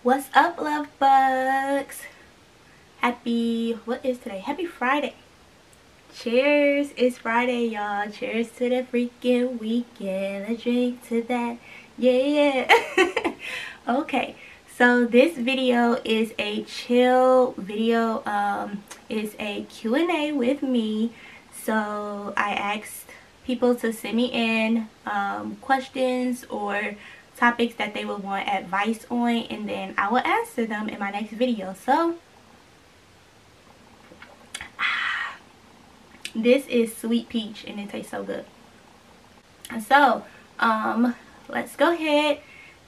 What's up, love bugs? What is today? Happy Friday. Cheers. It's Friday, y'all. Cheers to the freaking weekend. A drink to that. Yeah. Okay. So this video is a chill video. It's a Q&A with me. So I asked people to send me in questions or topics that they would want advice on, and then I will answer them in my next video. So this is sweet peach and it tastes so good. So let's go ahead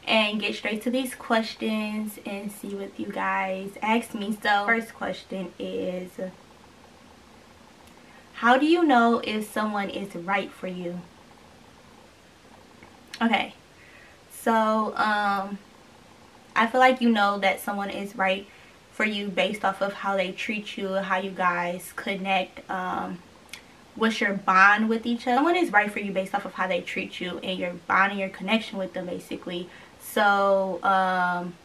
and get straight to these questions and see what you guys asked me. So first question is, how do you know if someone is right for you? Okay, so I feel like you know that someone is right for you based off of how they treat you, how you guys connect, what's your bond with each other. Someone is right for you based off of how they treat you and your bond and your connection with them, basically. So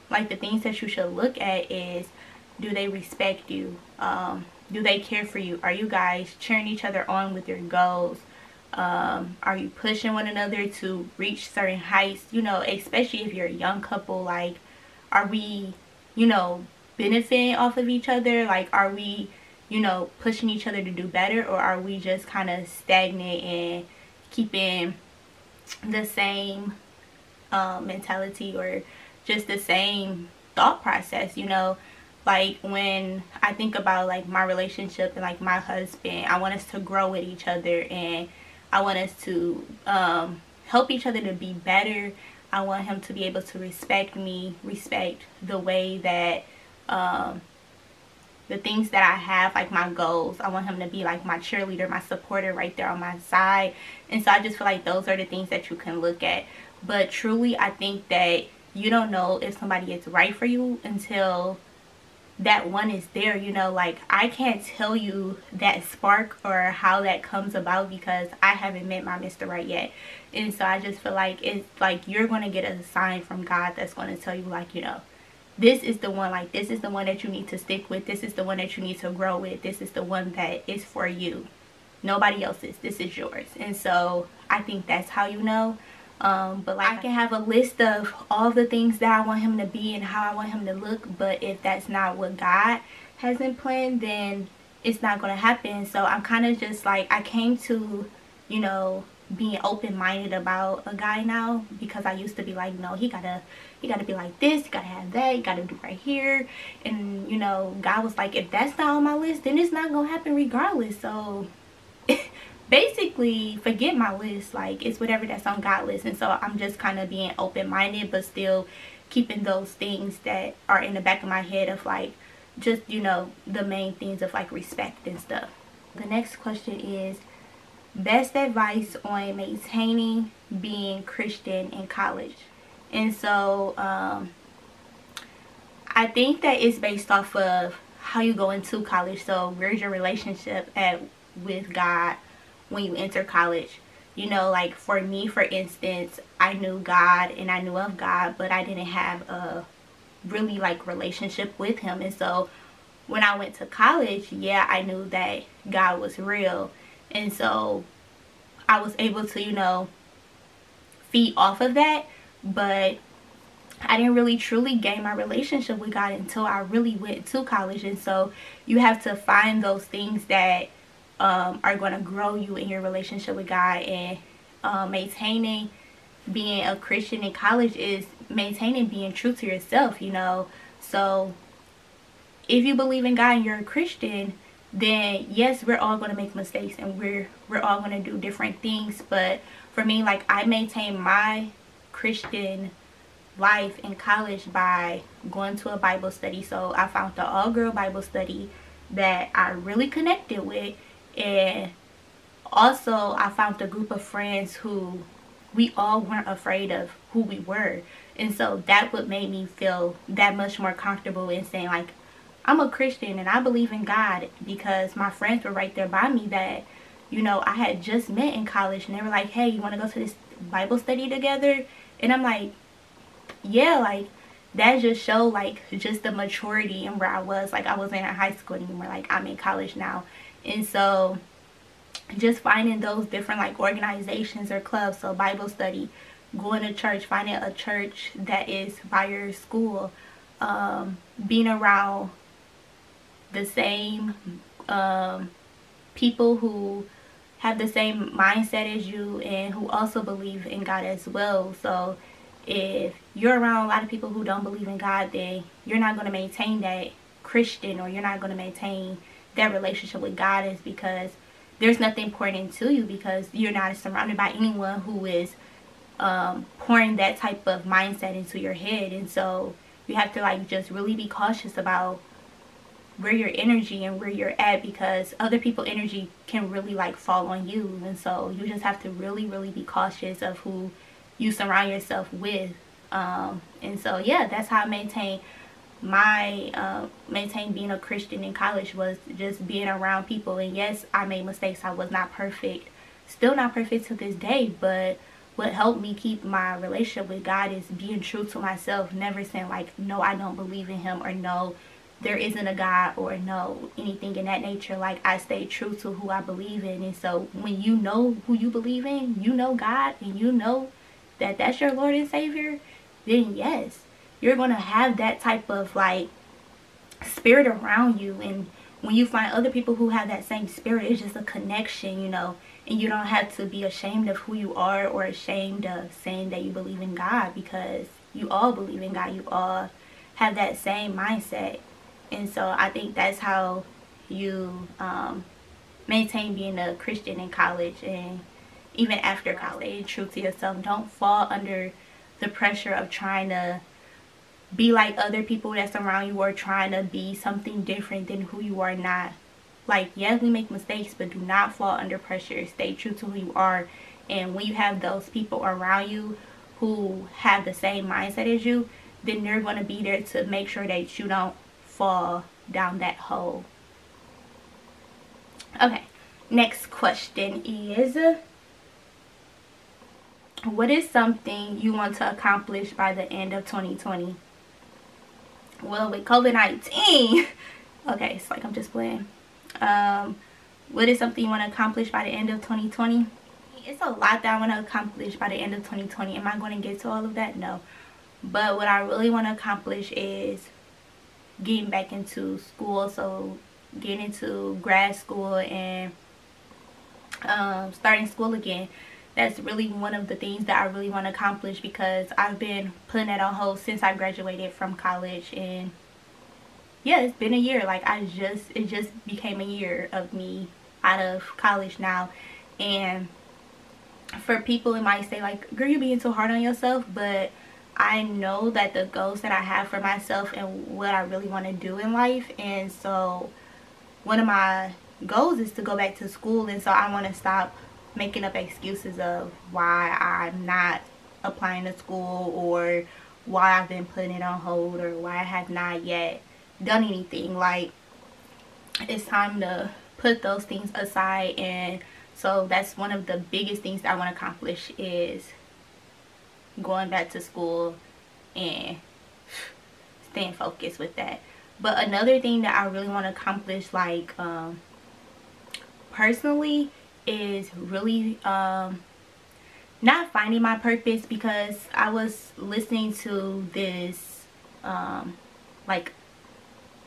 like the things that you should look at is, do they respect you? Do they care for you? Are you guys cheering each other on with your goals? Are you pushing one another to reach certain heights? You know, especially if you're a young couple, like, are we, you know, benefiting off of each other? Like, are we, you know, pushing each other to do better, or are we just kind of stagnant and keeping the same mentality or just the same thought process? You know, like when I think about like my relationship and like my husband, I want us to grow with each other, and I want us to help each other to be better. I want him to be able to respect me, respect the way that the things that I have, like my goals. I want him to be like my cheerleader, my supporter, right there on my side. And so I just feel like those are the things that you can look at. But truly, I think that you don't know if somebody is right for you until that one is there. You know, like, I can't tell you that spark or how that comes about because I haven't met my Mr. Right yet. And so I just feel like it's like you're going to get a sign from God that's going to tell you, like, you know, this is the one, like, this is the one that you need to stick with. This is the one that you need to grow with. This is the one that is for you. Nobody else's. This is yours. And so I think that's how you know. But like, I can have a list of all the things that I want him to be and how I want him to look, but if that's not what God has in plan, then it's not going to happen. So I'm kind of just like, I came to, you know, being open-minded about a guy now, because I used to be like, no, he gotta be like this, he gotta have that, he gotta do right here. And you know, God was like, if that's not on my list, then it's not gonna happen regardless. So basically, forget my list. Like, it's whatever that's on God's list. And so I'm just kind of being open-minded, but still keeping those things that are in the back of my head of like, just, you know, the main things of like respect and stuff. The next question is, best advice on maintaining being Christian in college. And so I think that it's based off of how you go into college. So where's your relationship at with God when you enter college? You know, like for me, for instance, I knew God and I knew of God, but I didn't have a really like relationship with him. And so when I went to college, yeah, I knew that God was real. And so I was able to, you know, feed off of that. But I didn't really truly gain my relationship with God until I really went to college. And so you have to find those things that are going to grow you in your relationship with God. And maintaining being a Christian in college is maintaining being true to yourself, you know. So if you believe in God and you're a Christian, then yes, we're all going to make mistakes and we're all going to do different things. But for me, like, I maintain my Christian life in college by going to a Bible study. So I found the all-girl Bible study that I really connected with, and also I found a group of friends who we all weren't afraid of who we were. And so that would make me feel that much more comfortable in saying, like, I'm a Christian and I believe in God, because my friends were right there by me that, you know, I had just met in college, and they were like, hey, you want to go to this Bible study together? And I'm like, yeah, like, that just showed like just the maturity and where I was. Like I wasn't in high school anymore, like I'm in college now. And so just finding those different like organizations or clubs, so Bible study, going to church, finding a church that is by your school, being around the same people who have the same mindset as you and who also believe in God as well. So if you're around a lot of people who don't believe in God, then you're not going to maintain that Christian, or you're not going to maintain that relationship with God, is because there's nothing pouring into you, because you're not surrounded by anyone who is pouring that type of mindset into your head. And so you have to like just really be cautious about where your energy and where you're at, because other people's energy can really like fall on you. And so you just have to really be cautious of who you surround yourself with. And so yeah, that's how I maintain being a Christian in college, was just being around people. And yes, I made mistakes. I was not perfect, still not perfect to this day, but what helped me keep my relationship with God is being true to myself, never saying like, no, I don't believe in him, or no, there isn't a God, or no, anything in that nature. Like I stay true to who I believe in. And so when you know who you believe in, you know God, and you know that that's your Lord and Savior, then yes, you're going to have that type of like spirit around you. And when you find other people who have that same spirit, it's just a connection, you know. And you don't have to be ashamed of who you are, or ashamed of saying that you believe in God, because you all believe in God. You all have that same mindset. And so I think that's how you maintain being a Christian in college, and even after college. Stay true to yourself. Don't fall under the pressure of trying to be like other people that's around you, or trying to be something different than who you are not. Like, yes, we make mistakes, but do not fall under pressure. Stay true to who you are. And when you have those people around you who have the same mindset as you, then they're going to be there to make sure that you don't fall down that hole. Okay, next question is, what is something you want to accomplish by the end of 2020? Well, with COVID-19, okay, it's like I'm just playing. What is something you want to accomplish by the end of 2020? It's a lot that I want to accomplish by the end of 2020. Am I going to get to all of that? No. But what I really want to accomplish is getting back into school. So getting into grad school and starting school again. That's really one of the things that I really want to accomplish, because I've been putting that on hold since I graduated from college. And yeah, it's been a year. Like it just became a year of me out of college now. And for people, it might say like, girl, you're being too hard on yourself, but I know that the goals that I have for myself and what I really want to do in life. And so one of my goals is to go back to school. And so I want to stop making up excuses of why I'm not applying to school, or why I've been putting it on hold, or why I have not yet done anything. Like, it's time to put those things aside. And so that's one of the biggest things that I want to accomplish, is going back to school and staying focused with that. But another thing that I really want to accomplish, like personally, is really not finding my purpose, because I was listening to this like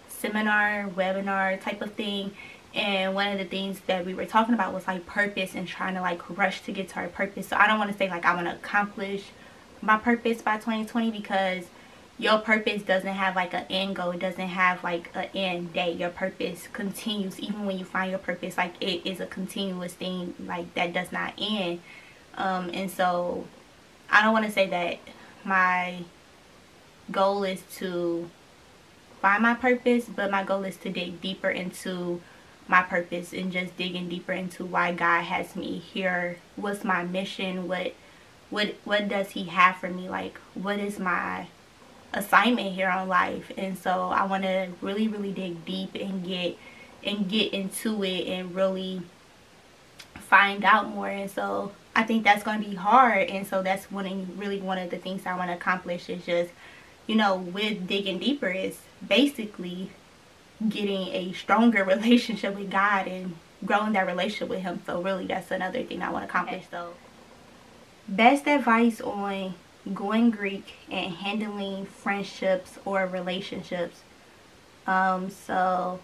seminar, webinar type of thing, and one of the things that we were talking about was like purpose, and trying to like rush to get to our purpose. So I don't want to say like I want to accomplish my purpose by 2020, because your purpose doesn't have like an end goal. It doesn't have like an end date. Your purpose continues even when you find your purpose. Like, it is a continuous thing, like that does not end. And so I don't want to say that my goal is to find my purpose, but my goal is to dig deeper into my purpose, and just digging deeper into why God has me here. What's my mission? What does he have for me? Like, what is my assignment here on life? And so I want to really dig deep and get into it, and really find out more. And so I think that's going to be hard. And so that's one of the things I want to accomplish, is just, you know, with digging deeper is basically getting a stronger relationship with God and growing that relationship with him. So really that's another thing I want to accomplish. So best advice on going Greek and handling friendships or relationships. So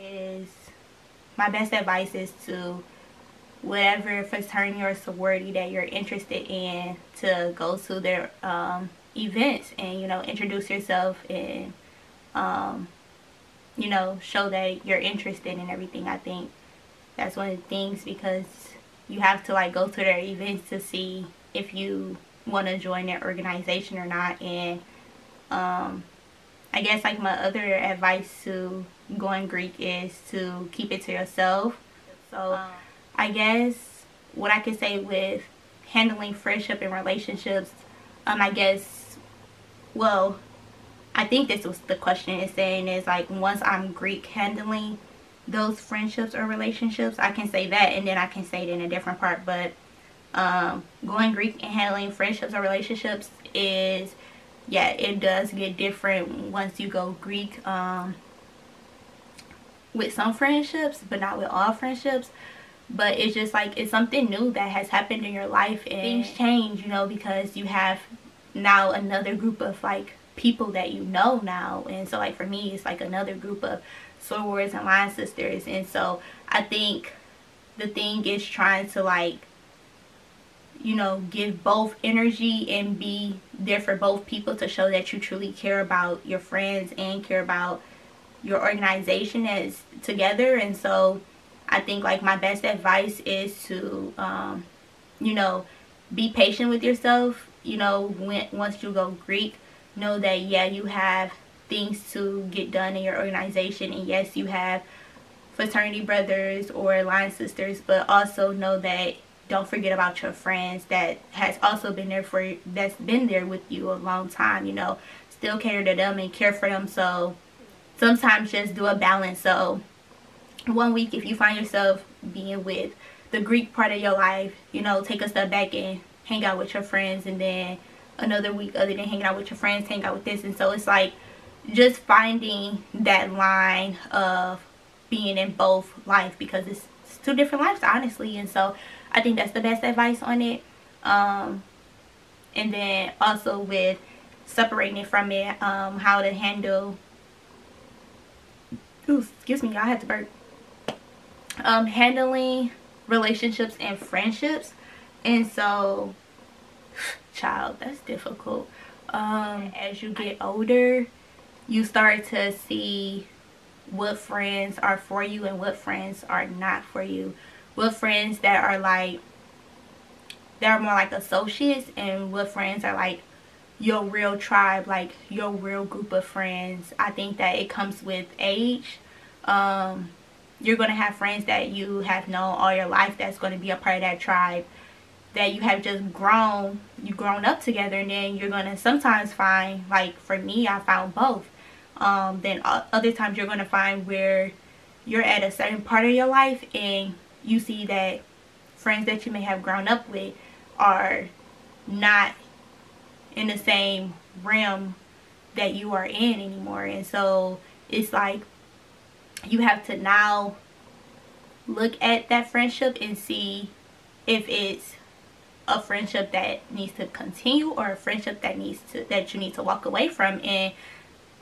is my best advice is to whatever fraternity or sorority that you're interested in, to go to their events and, you know, introduce yourself and you know, show that you're interested in everything. I think that's one of the things, because you have to like go to their events to see if you want to join their organization or not. And I guess like my other advice to going Greek is to keep it to yourself. So I guess what I could say with handling friendship and relationships, I guess, well, I think this was the question is saying is like, once I'm Greek handling those friendships or relationships, I can say that, and then I can say it in a different part. But going Greek and handling friendships or relationships is, yeah, it does get different once you go Greek with some friendships, but not with all friendships. But it's just like, it's something new that has happened in your life, and things change, you know, because you have now another group of like people that you know now. And so like for me, it's like another group of sorors and line sisters. And so I think the thing is trying to like, you know, give both energy and be there for both people to show that you truly care about your friends and care about your organization as together. And so I think like my best advice is to you know, be patient with yourself. You know, once you go Greek, know that, yeah, you have things to get done in your organization, and yes, you have fraternity brothers or line sisters, but also know that don't forget about your friends that has also been there for you, that's been there with you a long time. You know, still cater to them and care for them. So sometimes just do a balance. So one week, if you find yourself being with the Greek part of your life, you know, take a step back and hang out with your friends. And then another week, other than hanging out with your friends, hang out with this. And so it's like just finding that line of being in both life, because it's two different lives, honestly. And so I think that's the best advice on it. And then also with separating it from it, how to handle, ooh, excuse me, y'all, I had to burp. Handling relationships and friendships. And so, child, that's difficult. As you get older, you start to see what friends are for you and what friends are not for you. What friends that are like, they're more like associates, and what friends are like your real tribe, like your real group of friends. I think that it comes with age. You're going to have friends that you have known all your life that's going to be a part of that tribe, that you have just grown up together. And then you're going to sometimes find, like for me, I found both. Then other times you're going to find where you're at a certain part of your life and you see that friends that you may have grown up with are not in the same realm that you are in anymore. And so it's like you have to now look at that friendship and see if it's a friendship that needs to continue or a friendship that you need to walk away from. And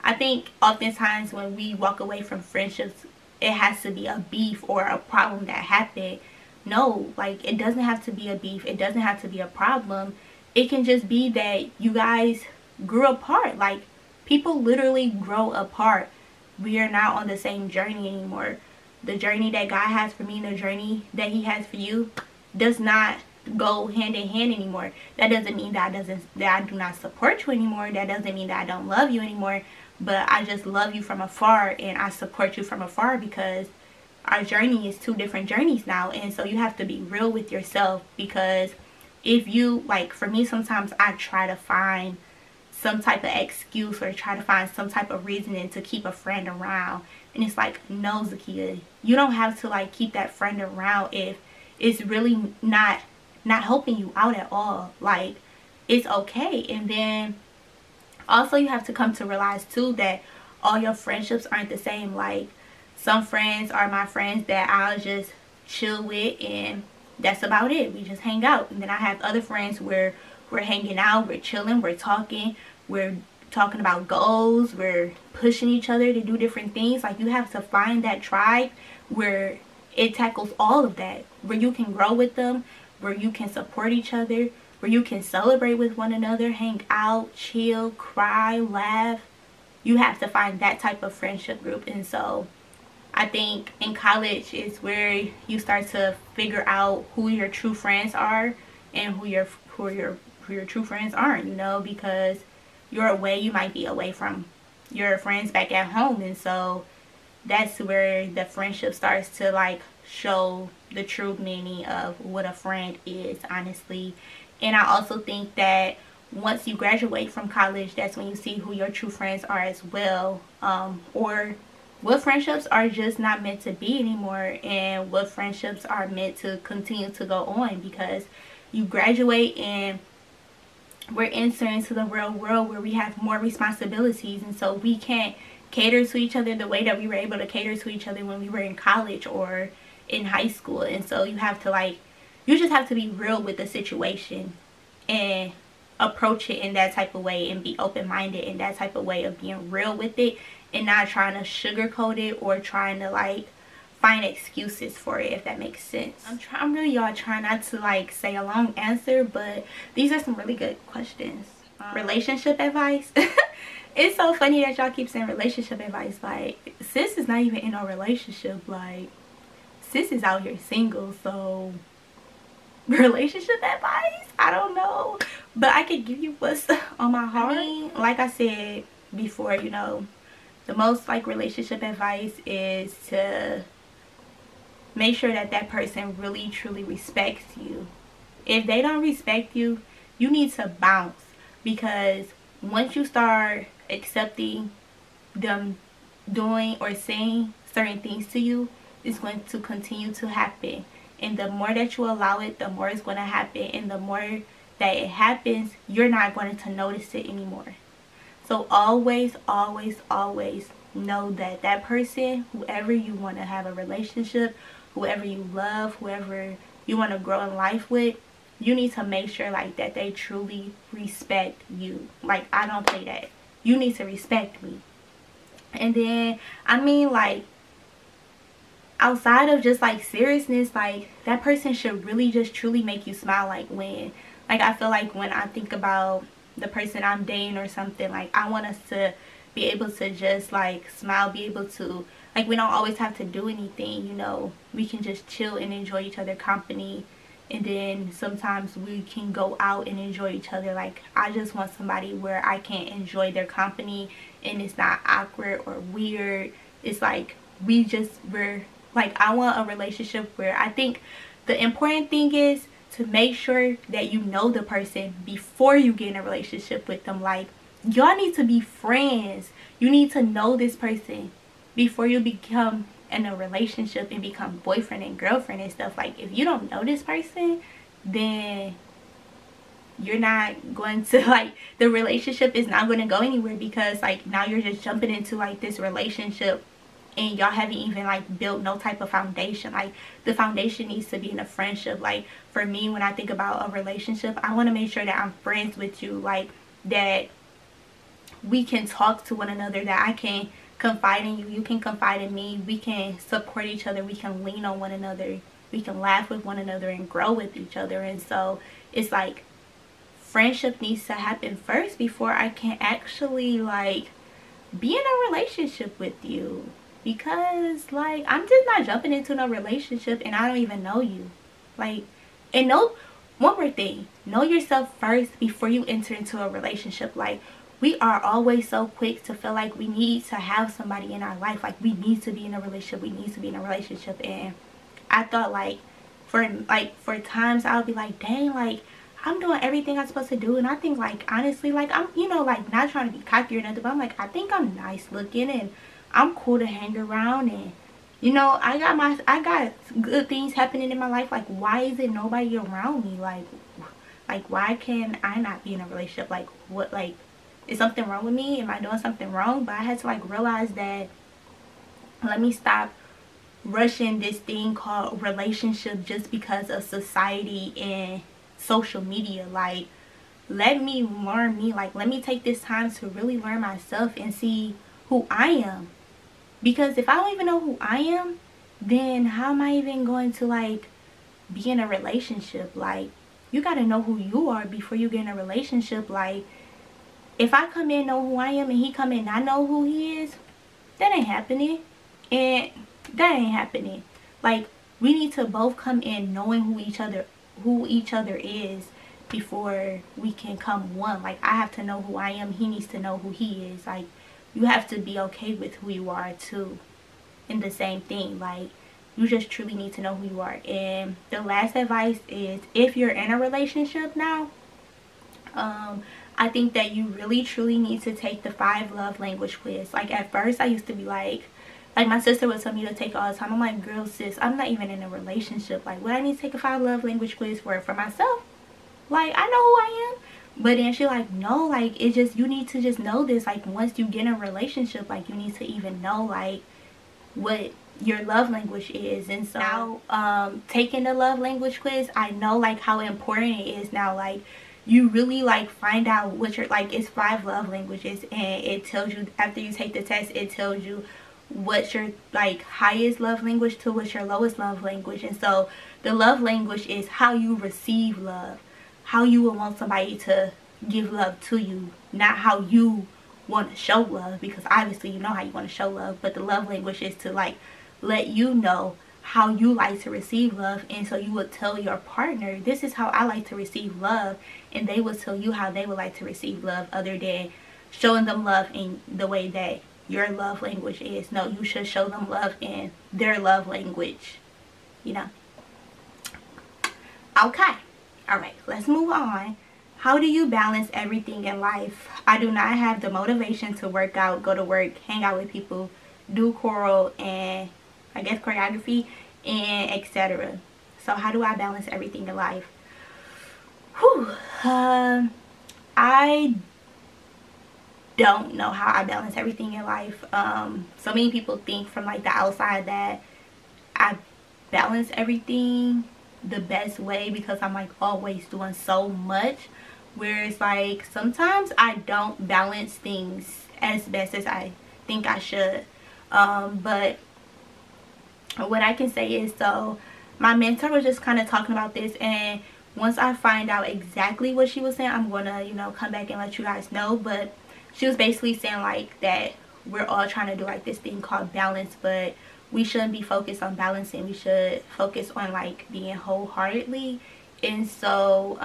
I think oftentimes when we walk away from friendships, it has to be a beef or a problem that happened. No, like it doesn't have to be a beef. It doesn't have to be a problem. It can just be that you guys grew apart. Like people literally grow apart. We are not on the same journey anymore. The journey that God has for me and the journey that he has for you does not go hand in hand anymore. That doesn't mean that I do not support you anymore. That doesn't mean that I don't love you anymore. But I just love you from afar and I support you from afar, because our journey is two different journeys now. And so you have to be real with yourself, because if you, like for me, sometimes I try to find some type of excuse or try to find some type of reasoning to keep a friend around. And it's like, no, Zakia, you don't have to like keep that friend around if it's really not helping you out at all. Like it's okay. And then also you have to come to realize too that all your friendships aren't the same. Like, some friends are my friends that I'll just chill with and that's about it. We just hang out. And then I have other friends where we're hanging out, we're chilling, we're talking about goals, we're pushing each other to do different things. Like, you have to find that tribe where it tackles all of that, where you can grow with them, where you can support each other, where you can celebrate with one another, hang out, chill, cry, laugh. You have to find that type of friendship group. And so I think in college is where you start to figure out who your true friends are and who your true friends aren't, you know, because you're away, you might be away from your friends back at home. And so that's where the friendship starts to like show the true meaning of what a friend is, honestly. And I also think that once you graduate from college, that's when you see who your true friends are as well, or what friendships are just not meant to be anymore and what friendships are meant to continue to go on, because you graduate and we're entering into the real world where we have more responsibilities, and so we can't cater to each other the way that we were able to cater to each other when we were in college or in high school. And so you have to like, you just have to be real with the situation and approach it in that type of way and be open-minded in that type of way of being real with it and not trying to sugarcoat it or trying to like find excuses for it, if that makes sense. I'm really y'all trying not to like say a long answer, but these are some really good questions. Relationship advice. It's so funny that y'all keep saying relationship advice. Like, sis is not even in a relationship. Like, sis is out here single, so relationship advice, I don't know, but I could give you what's on my heart. I mean, like I said before, you know, the most like relationship advice is to make sure that that person really truly respects you. If they don't respect you, you need to bounce, because once you start accepting them doing or saying certain things to you, it's going to continue to happen. And the more that you allow it, the more it's going to happen. And the more that it happens, you're not going to notice it anymore. So always, always, always know that that person, whoever you want to have a relationship, whoever you love, whoever you want to grow in life with, you need to make sure like that they truly respect you. Like, I don't play that. You need to respect me. And then, I mean, like, outside of just like seriousness, like, that person should really just truly make you smile. Like, when, like, I feel like when I think about the person I'm dating or something, like, I want us to be able to just like smile, be able to, like, we don't always have to do anything, you know, we can just chill and enjoy each other's company. And then sometimes we can go out and enjoy each other. Like, I just want somebody where I can enjoy their company and it's not awkward or weird. It's like we're like, I want a relationship where, I think the important thing is to make sure that you know the person before you get in a relationship with them. Like, y'all need to be friends. You need to know this person before you become in a relationship and become boyfriend and girlfriend and stuff. Like, if you don't know this person, then you're not going to, like, the relationship is not going to go anywhere, because like now you're just jumping into like this relationship and y'all haven't even like built no type of foundation. Like, the foundation needs to be in a friendship. Like, for me, when I think about a relationship, I want to make sure that I'm friends with you, like, that we can talk to one another, that I can confide in you, you can confide in me, we can support each other, we can lean on one another, we can laugh with one another and grow with each other. And so it's like, friendship needs to happen first before I can actually like be in a relationship with you, because like, I'm just not jumping into no relationship and I don't even know you. Like, and no, one more thing, know yourself first before you enter into a relationship. Like, we are always so quick to feel like we need to have somebody in our life. Like, we need to be in a relationship, we need to be in a relationship. And I thought like for times I would be like, dang, like, I'm doing everything I'm supposed to do. And I think like, honestly, like, I'm, you know, like, not trying to be cocky or nothing, but I'm like, I think I'm nice looking and I'm cool to hang around, and you know, I got good things happening in my life. Like, why is it nobody around me? Like, Like, why can I not be in a relationship? Like, what, like, is something wrong with me? Am I doing something wrong? But I had to like realize that, let me stop rushing this thing called relationship just because of society and social media. Like, let me learn me. Like, let me take this time to really learn myself and see who I am. Because if I don't even know who I am, then how am I even going to like be in a relationship? Like, you got to know who you are before you get in a relationship. Like, if I come in know who I am and he come in not know who he is, that ain't happening. And that ain't happening. Like, we need to both come in knowing who each other is before we can come one. Like, I have to know who I am, he needs to know who he is. Like, you have to be okay with who you are too. And the same thing, like, you just truly need to know who you are. And the last advice is, if you're in a relationship now, I think that you really truly need to take the 5 love language quiz. Like, at first I used to be like my sister would tell me to take it all the time. I'm like, girl, sis, I'm not even in a relationship. Like, what I need to take a 5 love language quiz for myself? Like, I know who I am. But then she like, no, like, it's just, you need to just know this. Like, once you get in a relationship, like, you need to even know like what your love language is. And so now, taking the love language quiz, I know like how important it is now. Like, you really like find out what your, like, it's 5 love languages, and it tells you after you take the test, it tells you what's your like highest love language to what's your lowest love language. And so the love language is how you receive love, how you would want somebody to give love to you, not how you want to show love, because obviously you know how you want to show love. But the love language is to like let you know how you like to receive love. And so you would tell your partner, this is how I like to receive love, and they will tell you how they would like to receive love, other than showing them love in the way that your love language is. No, you should show them love in their love language, you know. Okay, all right, let's move on. How do you balance everything in life? I do not have the motivation to work out, go to work, hang out with people, do choral and I guess choreography, and etc. So how do I balance everything in life? Whew. I don't know how I balance everything in life. So many people think from like the outside that I balance everything the best way because I'm like always doing so much, where it's like sometimes I don't balance things as best as I think I should. But what I can say is, so my mentor was just kind of talking about this, and once I find out exactly what she was saying, I'm gonna, you know, come back and let you guys know. But she was basically saying like that we're all trying to do like this thing called balance, but we shouldn't be focused on balancing. We should focus on like being wholeheartedly. And so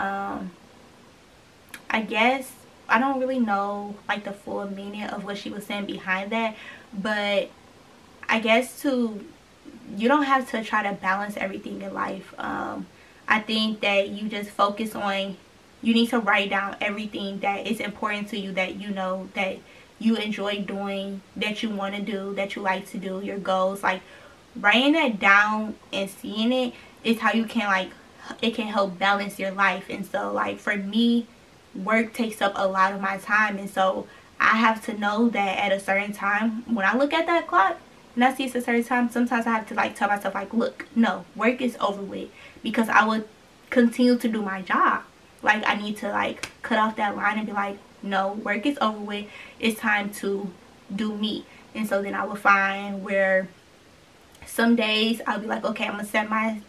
I guess I don't really know like the full meaning of what she was saying behind that, but I guess you don't have to try to balance everything in life. I think that you just focus on, you need to write down everything that is important to you, that you know that you enjoy doing, that you want to do, that you like to do, your goals. Like, writing that down and seeing it is how you can like, it can help balance your life. And so like for me, work takes up a lot of my time, and so I have to know that at a certain time, when I look at that clock and I see it's a certain time, sometimes I have to like tell myself like, look, no, work is over with, because I would continue to do my job. Like, I need to like cut off that line and be like, no, work is over with, it's time to do me. And so then I will find where some days I'll be like, okay, I'm gonna set my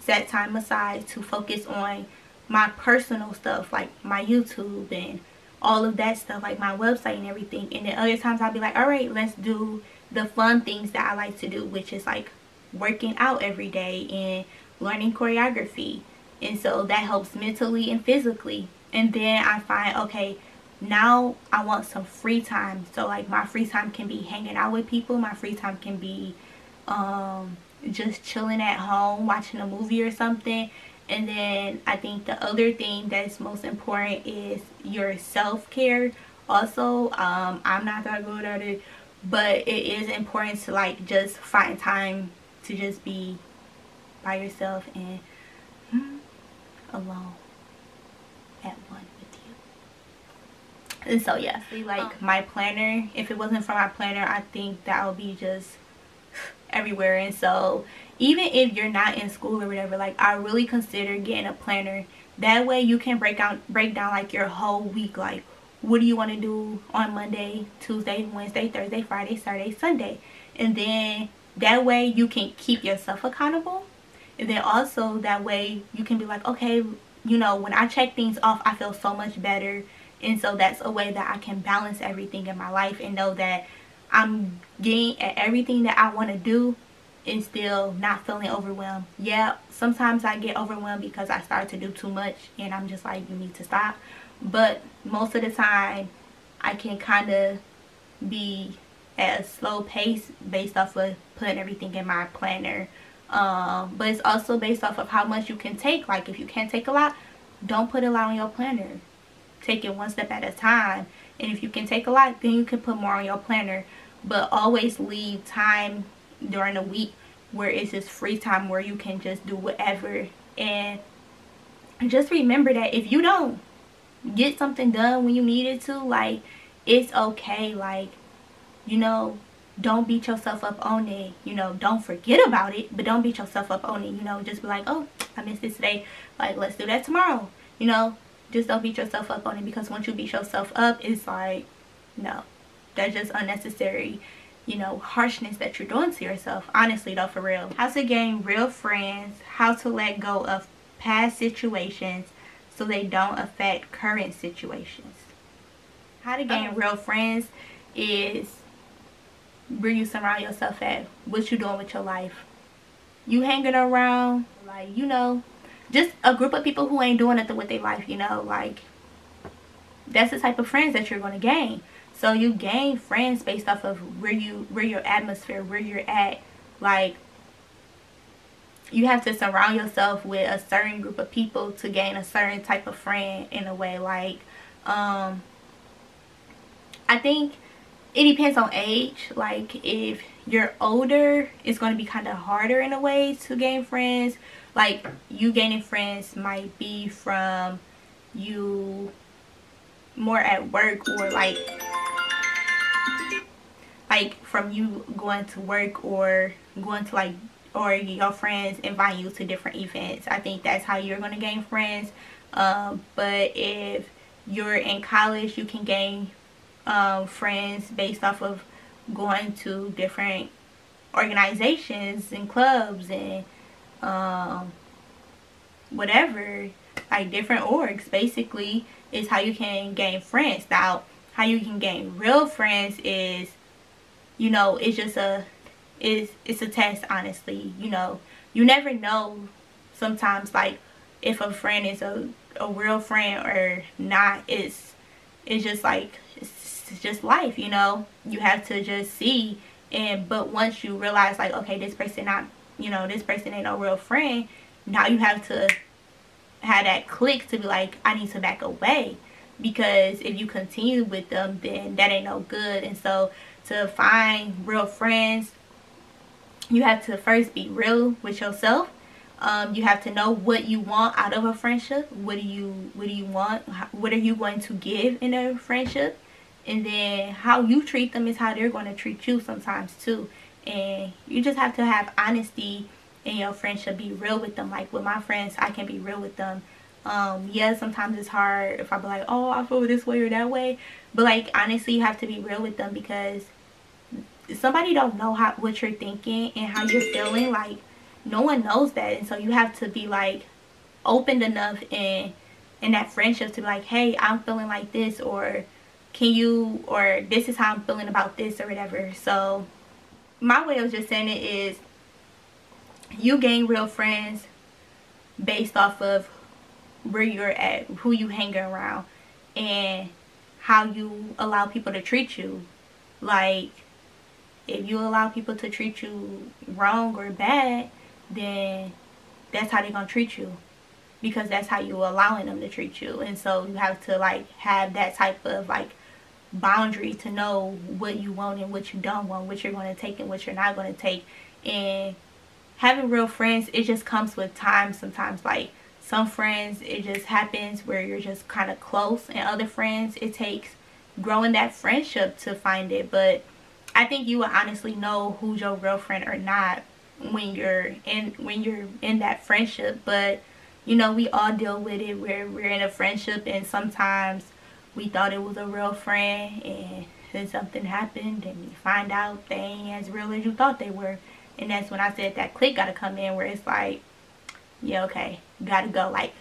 set time aside to focus on my personal stuff, like my YouTube and all of that stuff, like my website and everything. And then other times I'll be like, all right, let's do the fun things that I like to do, which is like working out every day and learning choreography. And so that helps mentally and physically. And then I find, okay, now I want some free time. So like my free time can be hanging out with people, my free time can be just chilling at home watching a movie or something. And then I think the other thing that's most important is your self-care also. I'm not that good at it, but it is important to like just find time to just be by yourself and alone. at one with you. And so yeah, like my planner, if it wasn't for my planner, I think that would be just everywhere. And so even if you're not in school or whatever, like I really consider getting a planner. That way you can break down like your whole week. Like, what do you want to do on Monday, Tuesday, Wednesday, Thursday, Friday, Saturday, Sunday? And then that way you can keep yourself accountable. And then also that way you can be like, okay, you know, when I check things off, I feel so much better. And so that's a way that I can balance everything in my life and know that I'm getting at everything that I want to do and still not feeling overwhelmed. Yeah, sometimes I get overwhelmed because I start to do too much and I'm just like, you need to stop. But most of the time I can kind of be at a slow pace based off of putting everything in my planner. But it's also based off of how much you can take. Like, if you can't take a lot, don't put a lot on your planner. Take it one step at a time. And if you can take a lot, then you can put more on your planner. But always leave time during the week where it's just free time, where you can just do whatever. And just remember that if you don't get something done when you need it to, like, it's okay. Like, you know, don't beat yourself up on it. You know, don't forget about it, but don't beat yourself up on it. You know, just be like, oh, I missed this today, like, let's do that tomorrow. You know, just don't beat yourself up on it, because once you beat yourself up, it's like, no, that's just unnecessary, you know, harshness that you're doing to yourself. Honestly though, for real. How to gain real friends, how to let go of past situations so they don't affect current situations. How to gain real friends is where you surround yourself at, what you doing with your life. You hanging around, like, you know, just a group of people who ain't doing nothing with their life, you know, like, that's the type of friends that you're going to gain. So you gain friends based off of where your atmosphere, where you're at. Like, you have to surround yourself with a certain group of people to gain a certain type of friend, in a way. Like, I think it depends on age. Like, if you're older, it's going to be kind of harder in a way to gain friends. Like, you gaining friends might be from you more at work, or like from you going to work, or going to, like, or your friends inviting you to different events. I think that's how you're going to gain friends. But if you're in college, you can gain friends based off of going to different organizations and clubs and whatever, like different orgs. Basically is how you can gain friends. Now, how you can gain real friends is, you know, it's just it's a test, honestly. You know, you never know sometimes, like, if a friend is a real friend or not. It's just like, it's just life, you know. You have to just see. And but once you realize, like, okay, this person not, you know, this person ain't no real friend, now you have to have that click to be like, I need to back away, because if you continue with them, then that ain't no good. And so to find real friends, you have to first be real with yourself. You have to know what you want out of a friendship. What do you want? What are you going to give in a friendship? And then how you treat them is how they're going to treat you sometimes too. And you just have to have honesty in your friendship. Be real with them. Like, with my friends, I can be real with them. Yeah, sometimes it's hard if I be like, oh, I feel this way or that way. But, like, honestly, you have to be real with them, because somebody don't know what you're thinking and how you're feeling. Like, no one knows that. And so you have to be, like, open enough in that friendship to be like, hey, I'm feeling like this, or can you, or this is how I'm feeling about this, or whatever. So my way of just saying it is, you gain real friends based off of where you're at, who you hang around, and how you allow people to treat you. Like, if you allow people to treat you wrong or bad, then that's how they're gonna treat you, because that's how you allowing them to treat you. And so you have to, like, have that type of, like, boundary to know what you want and what you don't want, what you're going to take and what you're not going to take. And having real friends, it just comes with time sometimes. Like, some friends it just happens where you're just kind of close, and other friends it takes growing that friendship to find it. But I think you will honestly know who's your girlfriend or not when you're in that friendship. But you know, we all deal with it where we're in a friendship and sometimes we thought it was a real friend, and then something happened and you find out they ain't as real as you thought they were. And that's when I said that click gotta come in, where it's like, yeah, okay, gotta go. Like,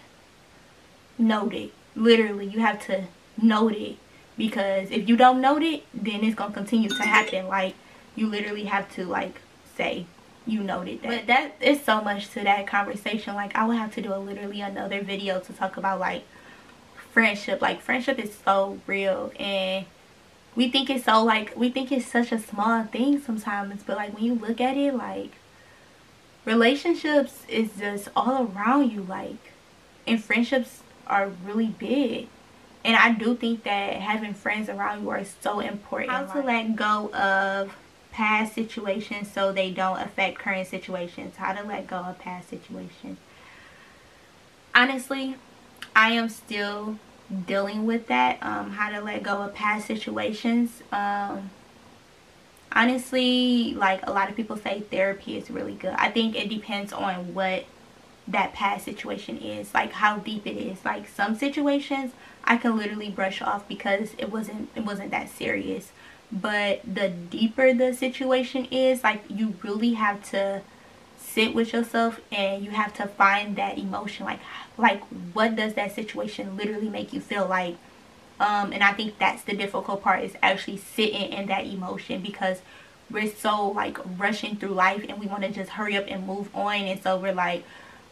note it. Literally, you have to note it, because if you don't note it, then it's gonna continue to happen. Like, you literally have to like say you noted that. But that is so much to that conversation. Like, I would have to do literally another video to talk about like friendship. Like, friendship is so real, and we think it's so like, we think it's such a small thing sometimes, but like when you look at it, like relationships is just all around you, like, and friendships are really big. And I do think that having friends around you are so important. How to let go of past situations so they don't affect current situations. How to let go of past situations. Honestly, I am still dealing with that. How to let go of past situations. Honestly, like, a lot of people say therapy is really good. I think it depends on what that past situation is, like how deep it is. Like, some situations I can literally brush off because it wasn't that serious. But the deeper the situation is, like, you really have to sit with yourself and you have to find that emotion. Like what does that situation literally make you feel like? And I think that's the difficult part, is actually sitting in that emotion, because we're so like rushing through life and we want to just hurry up and move on. And so we're like,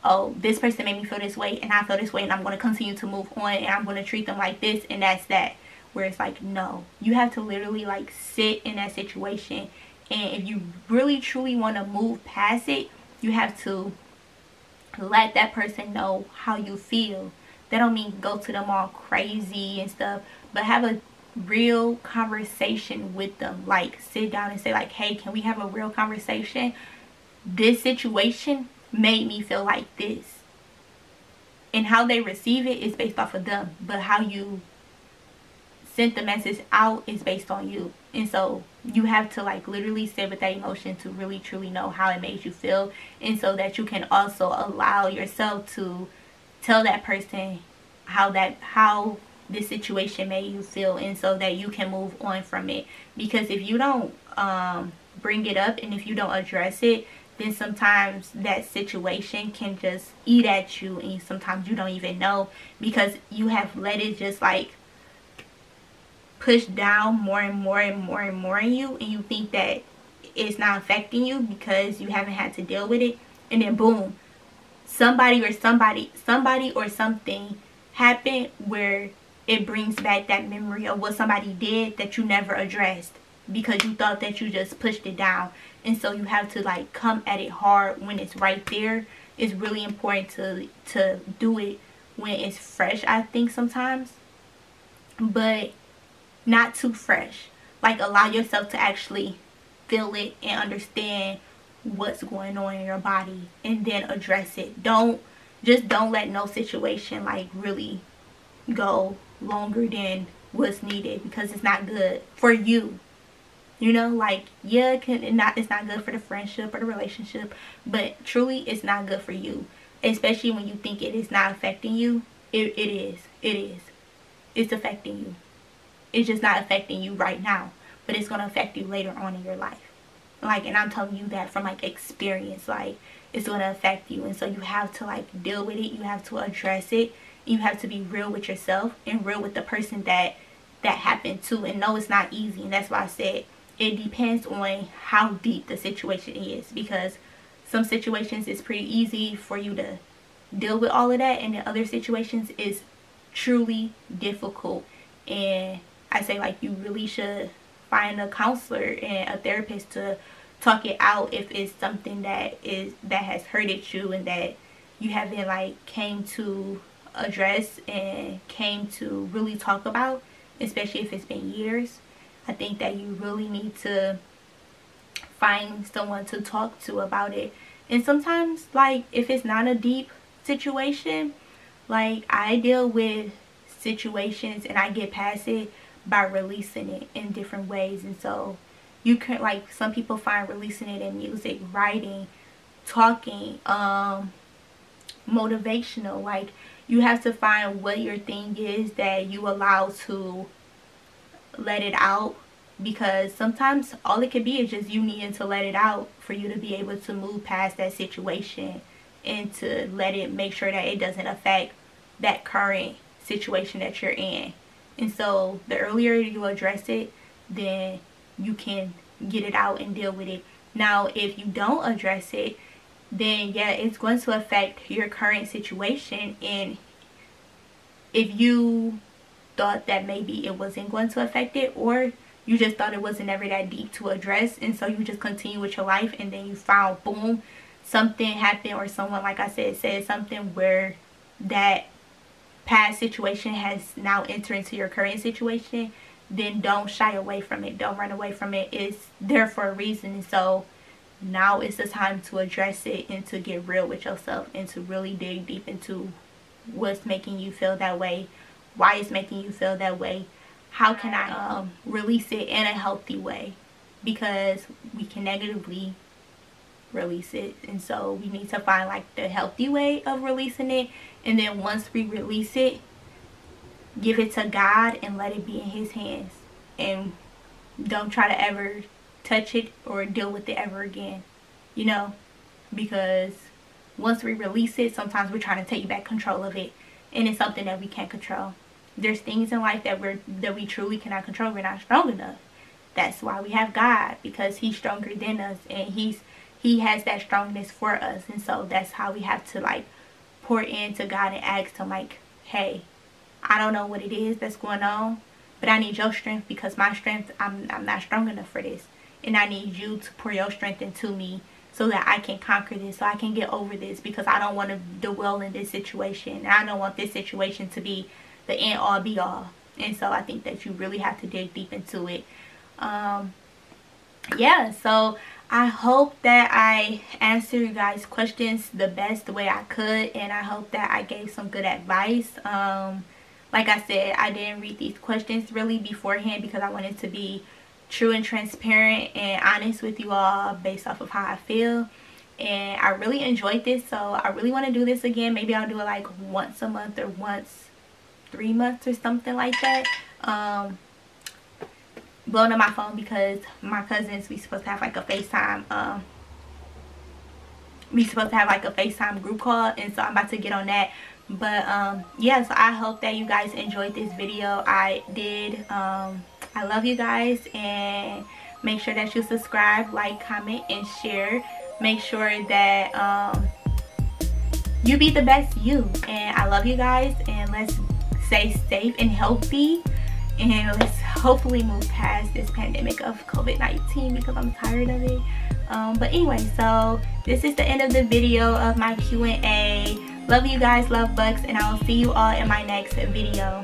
oh, this person made me feel this way and I feel this way, and I'm going to continue to move on and I'm going to treat them like this, and that's that. Where it's like, no, you have to literally like sit in that situation, and if you really truly want to move past it, you have to let that person know how you feel. That don't mean go to them all crazy and stuff, but have a real conversation with them. Like, sit down and say like, hey, can we have a real conversation? This situation made me feel like this, and how they receive it is based off of them, but how you sent the message out is based on you. And so you have to like literally sit with that emotion to really truly know how it made you feel, and so that you can also allow yourself to tell that person how this situation made you feel, and so that you can move on from it. Because if you don't bring it up and if you don't address it, then sometimes that situation can just eat at you, and sometimes you don't even know, because you have let it just like push down more and more and more and more in you, and you think that it's not affecting you because you haven't had to deal with it. And then boom, somebody or something happened where it brings back that memory of what somebody did that you never addressed, because you thought that you just pushed it down. And so you have to like come at it hard when it's right there. It's really important to do it when it's fresh, I think, sometimes, but not too fresh. Like, allow yourself to actually feel it and understand what's going on in your body, and then address it. Don't let no situation like really go longer than what's needed, because it's not good for you. You know, like, yeah, it's not good for the friendship or the relationship, but truly it's not good for you. Especially when you think it is not affecting you. It is. It's affecting you. It's just not affecting you right now, but it's going to affect you later on in your life. Like, and I'm telling you that from like experience. Like, it's going to affect you, and so you have to like deal with it. You have to address it. You have to be real with yourself and real with the person that happened to. And no, it's not easy, and that's why I said it depends on how deep the situation is, because some situations it's pretty easy for you to deal with all of that, and in other situations is truly difficult. And I say, like, you really should find a counselor and a therapist to talk it out if it's something that has hurted you and that you haven't like came to address and came to really talk about, especially if it's been years. I think that you really need to find someone to talk to about it. And sometimes, like, if it's not a deep situation, Like, I deal with situations and I get past it by releasing it in different ways. And so you can, like, some people find releasing it in music, writing, talking, motivational. Like, you have to find what your thing is that you allow to let it out, because sometimes all it could be is just you needing to let it out for you to be able to move past that situation and to let it, make sure that it doesn't affect that current situation that you're in. And so the earlier you address it, then you can get it out and deal with it. Now, if you don't address it, then yeah, it's going to affect your current situation. And if you thought that maybe it wasn't going to affect it, or you just thought it wasn't ever that deep to address, and so you just continue with your life, and then you found, boom, something happened, or someone, like I said something where that past situation has now entered into your current situation, then don't shy away from it. Don't run away from it. It's there for a reason. And so now is the time to address it and to get real with yourself and to really dig deep into what's making you feel that way, why it's making you feel that way, how can I release it in a healthy way, because we can negatively release it. And so we need to find like the healthy way of releasing it. And then once we release it, give it to God and let it be in His hands, and don't try to ever touch it or deal with it ever again, you know, because once we release it, sometimes we're trying to take back control of it, and it's something that we can't control. There's things in life that we truly cannot control. We're not strong enough. That's why we have God, because He's stronger than us, and He has that strongness for us. And so that's how we have to like pour into God and ask Him, like, hey, I don't know what it is that's going on, but I need your strength, because my strength, I'm not strong enough for this, and I need you to pour your strength into me so that I can conquer this, so I can get over this, because I don't want to dwell in this situation, and I don't want this situation to be the end all be all. And so I think that you really have to dig deep into it. Yeah, so I hope that I answered you guys' questions the best way I could, and I hope that I gave some good advice. Like I said, I didn't read these questions really beforehand because I wanted to be true and transparent and honest with you all based off of how I feel. And I really enjoyed this, so I really want to do this again. Maybe I'll do it like once a month or once 3 months or something like that. Blowing up my phone because my cousins, we supposed to have like a FaceTime group call, and so I'm about to get on that. But yeah, so I hope that you guys enjoyed this video. I did. I love you guys, and make sure that you subscribe, like, comment, and share. Make sure that you be the best you. And I love you guys, and let's stay safe and healthy, and let's hopefully move past this pandemic of COVID-19, because I'm tired of it. But anyway, so this is the end of the video of my Q&A. Love you guys, love Bucks, and I will see you all in my next video.